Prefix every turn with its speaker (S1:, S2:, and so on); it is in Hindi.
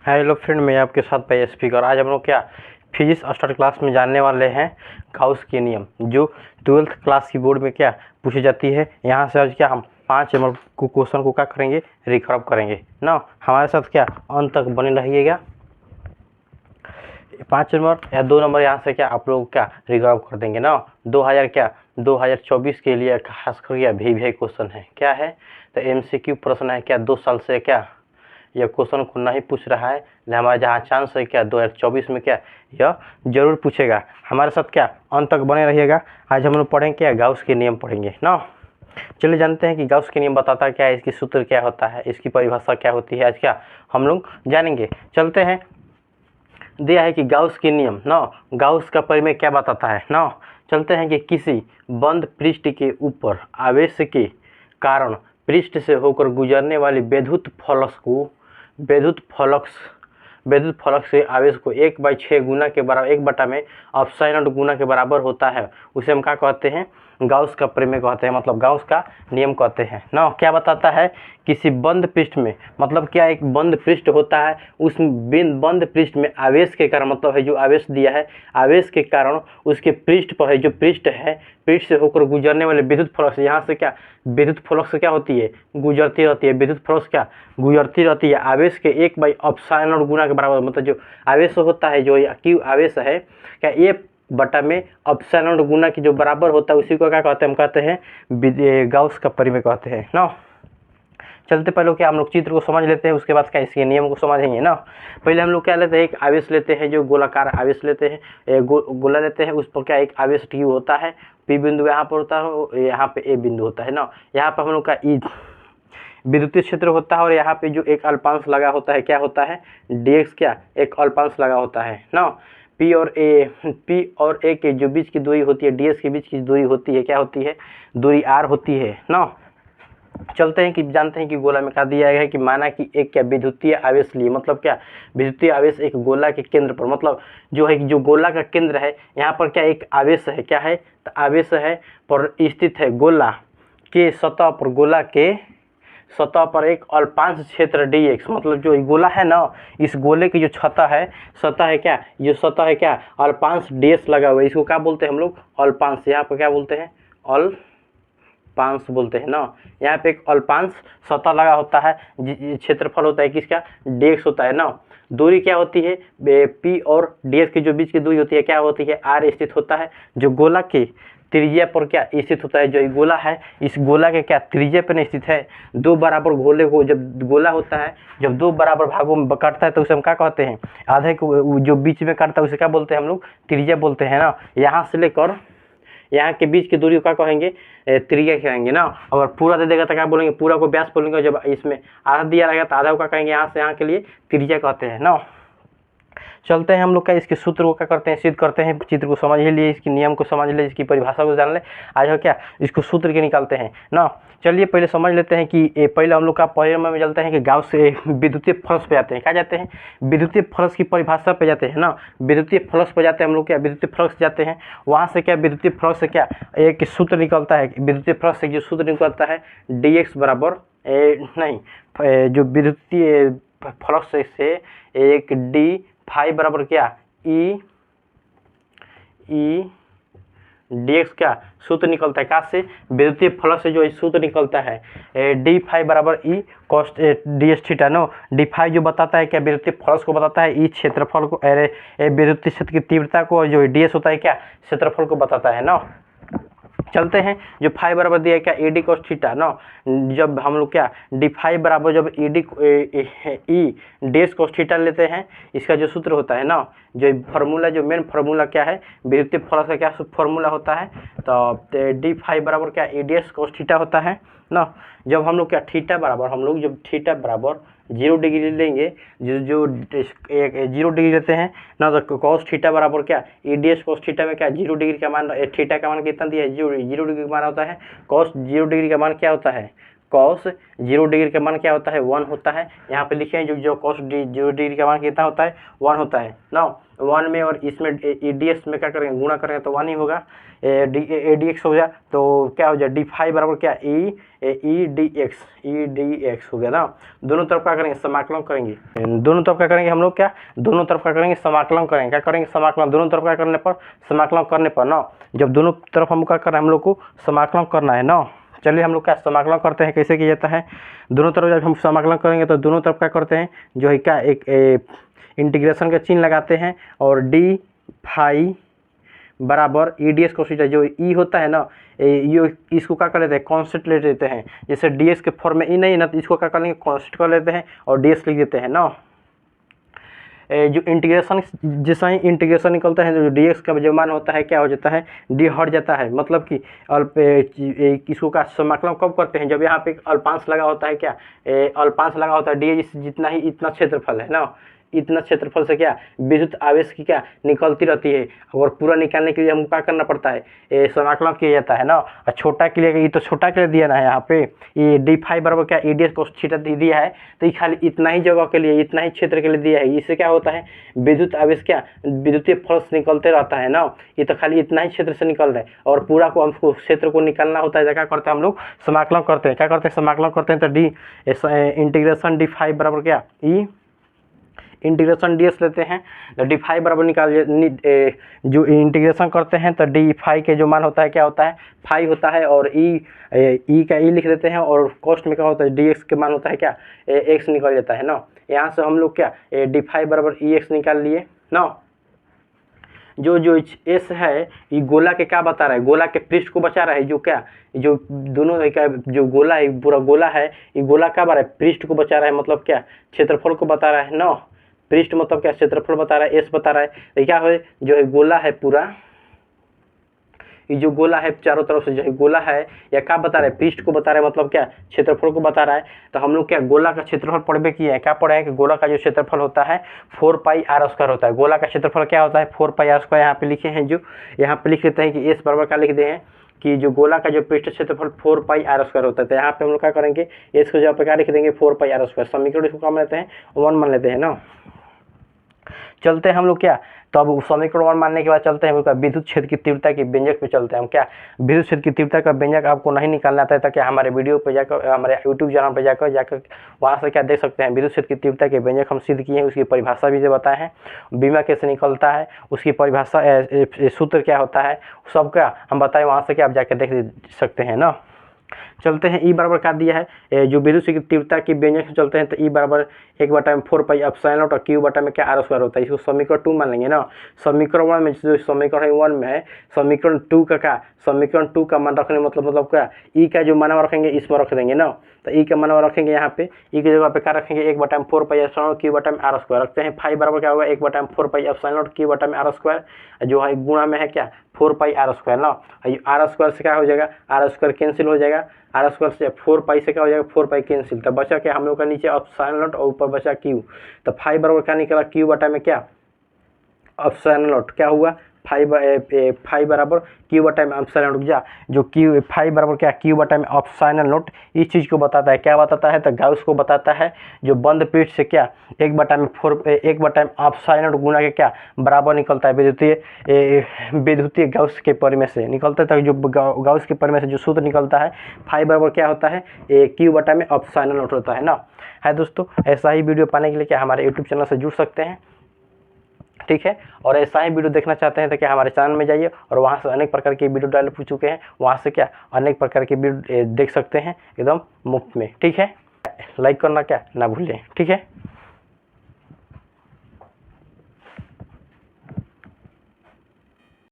S1: हेलो फ्रेंड, मैं आपके साथ भाई स्पीकर। आज हम लोग क्या फिजिक्स स्टार्ट क्लास में जानने वाले हैं गाउस के नियम, जो 12th क्लास की बोर्ड में क्या पूछी जाती है। यहाँ से आज क्या हम 5 नंबर को क्वेश्चन को क्या करेंगे, रिकॉर्ड करेंगे ना। हमारे साथ क्या अंत तक बने रहिएगा। 5 नंबर या 2 नंबर यहाँ से क्या आप लोग क्या रिकॉर्ड कर देंगे ना। 2024 के लिए खास कर क्या भी क्वेश्चन है, क्या है तो MCQ प्रश्न है क्या 2 साल से क्या यह क्वेश्चन को नहीं पूछ रहा है। हमारा जहाँ चांस है क्या 2024 में क्या यह जरूर पूछेगा। हमारे साथ क्या अंत तक बने रहिएगा। आज हम लोग पढ़ेंगे क्या गाउस के नियम पढ़ेंगे ना। चलिए जानते हैं कि गाउस के नियम बताता है क्या है, इसकी सूत्र क्या होता है, इसकी परिभाषा क्या होती है। आज क्या हम लोग जानेंगे। चलते हैं। दिया है कि गाउस के नियम ना, गाउस का परिमेय क्या बताता है ना। चलते हैं कि किसी बंद पृष्ठ के ऊपर आवेश के कारण पृष्ठ से होकर गुजरने वाली विद्युत फ्लक्स से आवेश को 1/6 गुना के बराबर 1 में अपसाइन गुना के बराबर होता है। उसे हम क्या कहते हैं, गाउस का प्रमेय कहते हैं, मतलब गाउस का नियम कहते हैं ना। क्या बताता है, किसी बंद पृष्ठ में, मतलब क्या एक बंद पृष्ठ होता है, उस बंद पृष्ठ में आवेश के कारण, मतलब है जो आवेश दिया है, आवेश के कारण उसके पृष्ठ पर है जो पृष्ठ है, पृष्ठ से होकर गुजरने वाले विद्युत फ्लक्स, यहाँ से क्या विद्युत फ्लक्स क्या होती है, गुजरती रहती है। विद्युत फ्लक्स क्या गुजरती रहती है आवेश के 1/ε गुना के बराबर, मतलब जो आवेश होता है, जो क्यू आवेश है क्या ए बटा में अपसाइलॉन गुना की जो बराबर होता है, उसी को क्या कहते हैं, हम कहते हैं गाउस का परिमेय कहते हैं ना। चलते पहले क्या हम लोग चित्र को समझ लेते हैं, उसके बाद क्या इसके नियम को समझेंगे ना। पहले हम लोग क्या लेते हैं, एक आवेश लेते हैं, जो गोलाकार आवेश लेते हैं, गोला लेते हैं, उस पर क्या एक आवेश Q होता है, P बिंदु यहाँ पर होता है, यहाँ पे A बिंदु होता है ना। यहाँ पर हम लोग का E विद्युतीय क्षेत्र होता है, और यहाँ पे जो एक अल्पांश लगा होता है, क्या होता है dx, क्या एक अल्पांश लगा होता है ना। P और A के जो बीच की दूरी होती है, ds के बीच की दूरी होती है, क्या होती है, दूरी r होती है ना। चलते हैं कि जानते हैं कि गोला में क्या दिया गया है कि माना कि एक क्या विद्युतीय आवेश लिए, मतलब क्या विद्युतीय आवेश एक गोला के केंद्र पर, मतलब जो है जो गोला का केंद्र है, यहाँ पर क्या एक आवेश है, क्या है तो आवेश है पर स्थित है गोला के सतह पर, गोला के सतह पर एक अल्पांश क्षेत्र dx, मतलब जो गोला है ना, इस गोले की जो सतह है क्या, जो सतह है क्या अल्पांश ds लगा हुआ है, इसको क्या बोलते हैं हम लोग, अल्पांश। यहाँ पर क्या बोलते हैं, अल्पांश बोलते हैं ना। यहाँ पे एक अल्पांश सतह लगा होता है, क्षेत्रफल होता है किसका, dx होता है ना। दूरी क्या होती है, p और ds के जो बीच की दूरी होती है, क्या होती है, r स्थित होता है, जो गोला के त्रिज्या पर क्या स्थित होता है। जो गोला है, इस गोला के क्या त्रिज्या पर स्थित है। दो बराबर गोले को, जब गोला होता है, जब दो बराबर भागों में काटता है तो उसे हम क्या कहते हैं, आधे को जो बीच में काटता है उसे क्या बोलते हैं हम लोग, त्रिज्या बोलते हैं ना। यहाँ से लेकर यहाँ के बीच की दूरी को क्या कहेंगे, त्रिज्या कहेंगे ना। और पूरा दे देगा तो क्या बोलेंगे, पूरा को व्यास बोलेंगे। जब इसमें आधा दिया रहेगा तो आधा को क्या कहेंगे, यहाँ से यहाँ के लिए त्रिज्या कहते हैं ना। चलते हैं हम लोग क्या इसके सूत्र को क्या करते हैं, सिद्ध करते हैं। चित्र को समझ ही लिए, इसकी नियम को समझ ले, इसकी परिभाषा को जान ले। आज हम क्या इसको सूत्र के निकालते हैं ना। चलिए पहले समझ लेते हैं कि पहले हम लोग का परिमेय में चलते हैं कि गाउस से विद्युतीय फ्लक्स पे जाते हैं। क्या जाते हैं, विद्युतीय फ्लक्स की परिभाषा पे जाते हैं ना। विद्युतीय फ्लक्स पे जाते हैं हम लोग, क्या विद्युतीय फ्लक्स जाते हैं, वहाँ से क्या विद्युतीय फ्लक्स से क्या एक सूत्र निकलता है। विद्युतीय फ्लक्स से जो सूत्र निकलता है dx बराबर जो विद्युतीय फ्लक्स से एक d फाई बराबर क्या ई dx क्या सूत्र निकलता है, कहाँ से, विद्युतीय फ्लक्स से जो सूत्र निकलता है डी फाई बराबर ई कॉस ds थीटा नो। डी फाई जो बताता है क्या विद्युतीय फ्लक्स को बताता है, ई क्षेत्रफल को, विद्युतीय क्षेत्र की तीव्रता को, और जो ds होता है क्या क्षेत्रफल को बताता है ना। चलते हैं, जो फाई बराबर दिया है क्या ए डी कॉस थीटा ना। जब हम लोग क्या डी फाई बराबर जब ई डेस कॉस थीटा लेते हैं, इसका जो सूत्र होता है ना, जो फार्मूला, जो मेन फार्मूला क्या है, विद्युतीय फ्लक्स का क्या फार्मूला होता है, तो डी फाई बराबर क्या ए डेस कॉस थीटा होता है ना। जब हम लोग क्या थीटा बराबर, हम लोग जब थीटा बराबर 0 डिग्री लेंगे, जो 0 डिग्री लेते हैं ना, तो कॉस थीटा बराबर क्या E D S cos theta में क्या 0 डिग्री का मान, थीटा का मान कितना दिया है, 0 डिग्री का मान होता है। कॉस 0 डिग्री का मान क्या होता है, कॉस 0 डिग्री का मान क्या होता है 1 होता है। यहाँ पे लिखे हैं जो कॉस 0 डिग्री का मान कितना होता है 1 होता है ना। 1 में और इसमें ADX में क्या करेंगे गुणा करेंगे तो 1 ही होगा। ADX हो गया तो क्या हो जाए d बराबर क्या EDX हो गया ना। दोनों तरफ क्या करेंगे समाकलन करेंगे। दोनों तरफ क्या करेंगे हम लोग क्या दोनों तरफ क्या करेंगे समाकलन करेंगे। क्या करेंगे समाकलन दोनों तरफ क्या करने पर समाकलन करने पर ना। जब दोनों तरफ हम क्या करना है हम लोग को समाकलन करना है ना। चलिए हम लोग क्या समाकलन करते हैं कैसे किया जाता है। दोनों तरफ जब हम समाकलन करेंगे तो दोनों तरफ क्या करते हैं जो है क्या एक इंटीग्रेशन का चिन्ह लगाते हैं और d फाई बराबर EDX को जो ई होता है ना ये इसको क्या कर लेते हैं कांस्टेंट ले लेते हैं। जैसे DS के फॉर्म में ई नहीं है ना तो इसको क्या कर लेंगे कांस्टेंट कर लेते हैं और DS लिख देते हैं ना। जो इंटीग्रेशन जैसा ही इंटीग्रेशन निकलता है जो dx का जो मान होता है क्या हो जाता है d हट जाता है। मतलब कि इसको का समाकलन कब करते हैं जब यहाँ पे अल्पांश लगा होता है क्या अल्पांश लगा होता है ds जितना ही इतना क्षेत्रफल है ना। इतना क्षेत्रफल से क्या विद्युत आवेश की क्या निकलती रहती है और पूरा निकालने के लिए हमको क्या करना पड़ता है समाकलन किया जाता है ना। और छोटा के लिए ये तो छोटा के लिए दिया ना है यहाँ पे ये d बराबर क्या EDX cos थीटा दिया है तो ये खाली इतना ही जगह के लिए इतना ही क्षेत्र के लिए दिया है। इससे क्या होता है विद्युत आवेश क्या विद्युतीय फ्लक्स निकलते रहता है ना। ये तो खाली इतना ही क्षेत्र से निकल रहा है और पूरा को हमको क्षेत्र को निकालना होता है। क्या करते हैं हम लोग समाकलन करते हैं। क्या करते हैं समाकलन करते हैं तो इंटीग्रेशन d बराबर क्या इंटीग्रेशन ds लेते हैं तो d बराबर निकाल जो इंटीग्रेशन करते हैं तो d के जो मान होता है क्या होता है फाई होता है और ई का ई लिख देते हैं और कॉस्ट में क्या होता है dx के मान होता है क्या x निकल जाता है ना। यहाँ से हम लोग क्या d बराबर ex निकाल लिए ना। जो एस है ये गोला के क्या बता रहा है गोला के पृष्ठ को बचा रहा है। जो क्या जो दोनों का जो गोला है पूरा गोला है ये गोला क्या बता रहा है पृष्ठ को बचा रहा है। मतलब क्या क्षेत्रफल को बता रहा है ना। पृष्ठ मतलब क्या क्षेत्रफल बता रहा है एस बता रहा है। तो क्या है जो है गोला है पूरा ये जो गोला है चारों तरफ से जो है गोला है या क्या बता रहा है पृष्ठ को बता रहा है। मतलब क्या क्षेत्रफल को बता रहा है। तो हम लोग क्या गोला का क्षेत्रफल पढ़वे किए हैं। क्या पढ़े हैं कि गोला का जो क्षेत्रफल होता है 4πr² होता है। गोला का क्षेत्रफल क्या होता है 4πr²। यहाँ पे लिखे हैं जो यहाँ पे लिख देते हैं कि एस बराबर क्या लिख दे हैं कि जो गोला का जो पृष्ठ क्षेत्रफल 4πr² होता है। तो यहाँ पे हम लोग क्या करेंगे एस को जगह पे क्या लिख देंगे 4πr²। समीकरण इसको क्या मान लेते हैं 1 मान लेते हैं ना। चलते हैं हम लोग क्या तो अब समीकरण 1 मानने के बाद चलते हैं हम लोग विद्युत क्षेत्र की तीव्रता की व्यंजक पे चलते हैं। हम क्या विद्युत क्षेत्र की तीव्रता का व्यंजक आपको नहीं निकालना आता है तो क्या हमारे वीडियो पे जाकर हमारे यूट्यूब चैनल पे जाकर वहाँ से क्या देख सकते हैं विद्युत क्षेत्र की तीव्रता के व्यंजक हम सिद्ध किए हैं। उसकी परिभाषा भी बताए हैं बीमा कैसे निकलता है उसकी परिभाषा सूत्र क्या होता है सब क्या हम बताएं वहाँ से क्या आप जाकर देख सकते हैं ना। चलते हैं ई बराबर क्या दिया है जो विद्युत की तीव्रता की व्यंजक से चलते हैं तो ई बराबर 1/4πε0 और क्यू बटा में क्या r² होता है। इसको समीकरण 2 मान लेंगे ना। समीकरण 1 में जो समीकरण 1 में है समीकरण 2 का क्या समीकरण 2 का मान रखने मतलब क्या ई का जो मान रखेंगे इसमें रख देंगे ना। तो ई का मान रखेंगे यहाँ पे ई की जगह पे क्या रखेंगे 1/4πε0 क्यू बटा में r² रखते हैं। फाई बराबर क्या होगा 1/4πε0 क्यू बटा में r² जो है गुणा में है क्या 4πr² ना। r² से क्या हो जाएगा r² कैंसिल हो जाएगा। r² से 4π से क्या हो जाएगा 4π कैंसिल। तो बचा क्या हम लोग का नीचे एप्सिलॉन और ऊपर बचा क्यू। तो फाई बराबर क्या निकला क्यू बटा में क्या एप्सिलॉन क्या हुआ फाई बराबर क्यू बटा में एप्सिलॉन जा जो क्यू फाई बराबर क्या क्यू बटा में एप्सिलॉन इस चीज़ को बताता है। क्या बताता है तो गाउस को बताता है जो बंद पृष्ठ से क्या 1/4 एप्सिलॉन गुना के क्या बराबर निकलता है विद्युतीय गाउस के परिमेय से निकलता है। जो गाउस के परिमेय से जो सूत्र निकलता है फाई बराबर क्या होता है क्यू बटा में एप्सिलॉन होता है ना। है दोस्तों ऐसा ही वीडियो पाने के लिए क्या हमारे यूट्यूब चैनल से जुड़ सकते हैं ठीक है। और ऐसा ही वीडियो देखना चाहते हैं तो क्या हमारे चैनल में जाइए और वहाँ से अनेक प्रकार के वीडियो डाल चुके हैं। वहाँ से क्या अनेक प्रकार के वीडियो देख सकते हैं एकदम मुफ्त में ठीक है। लाइक करना क्या ना भूलें ठीक है।